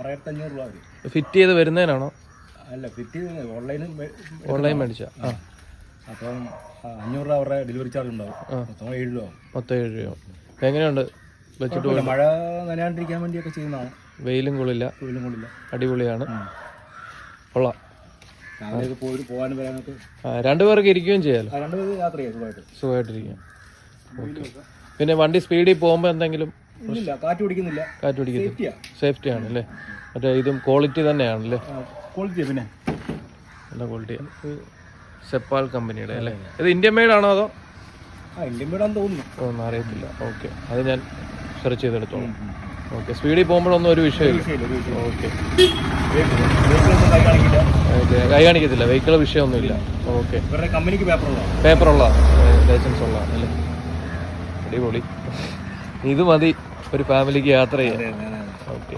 6500 രൂപ വരും. ഫിറ്റ് ചെയ്ത് വരുന്നതിനാണോ? അല്ല, ഫിറ്റ് ചെയ്ത് ഓൺലൈൻ മേടിച്ച. അപ്പം 500 രൂപ അവരുടെ ഡെലിവറി ചാർജ് ഉണ്ടാവും. മൊത്തം 7 രൂപ. മൊത്തം 7 രൂപ. എങ്ങനെയുണ്ട് വെച്ചിട്ട്? മഴ നനയാണ്ടിരിക്കാൻ വേണ്ടിയൊക്കെ ചെയ്യുന്നതാണ്. വെയിലും കൊള്ളില്ല. അടിപൊളിയാണ്. കൊള്ളാം. പോകാനും വരാനൊക്കെ 2 പേർക്ക് ഇരിക്കുകയും ചെയ്യാലോ. 2 പേര് യാത്ര ചെയ്യാം സുഖമായിട്ടിരിക്കാം. പിന്നെ വണ്ടി സ്പീഡിൽ പോകുമ്പോൾ എന്തെങ്കിലും? ഇല്ല, കാറ്റ് പിടിക്കുന്നില്ല. സേഫ്റ്റി ആണ് അല്ലേ? മറ്റേ ഇതും ക്വാളിറ്റി തന്നെയാണല്ലേ? ക്വാളിറ്റി പിന്നെ നല്ല ക്വാളിറ്റിയാണ്. സെപ്പാൽ കമ്പനിയുടെ അല്ലേ? ഇത് ഇന്ത്യൻ മെയ്ഡാണോ അതോ? ഇന്ത്യൻ മെയ്ഡാണെന്ന് തോന്നുന്നു. അറിയത്തില്ല. ഓക്കെ, അത് ഞാൻ സെർച്ച് ചെയ്തെടുത്തോളാം. ഓക്കെ, സ്പീഡിൽ പോകുമ്പോഴൊന്നും ഒരു വിഷയമില്ല. ഓക്കെ, കൈ കാണിക്കത്തില്ല. വെഹിക്കിൾ വിഷയമൊന്നുമില്ല. ഓക്കെ, കമ്പനിക്ക് പേപ്പറുള്ള ലൈസൻസ് ഉള്ള അല്ലേ? അടിപൊളി. ഇത് മതി ഒരു ഫാമിലിക്ക് യാത്ര ചെയ്യാൻ. ഓക്കെ.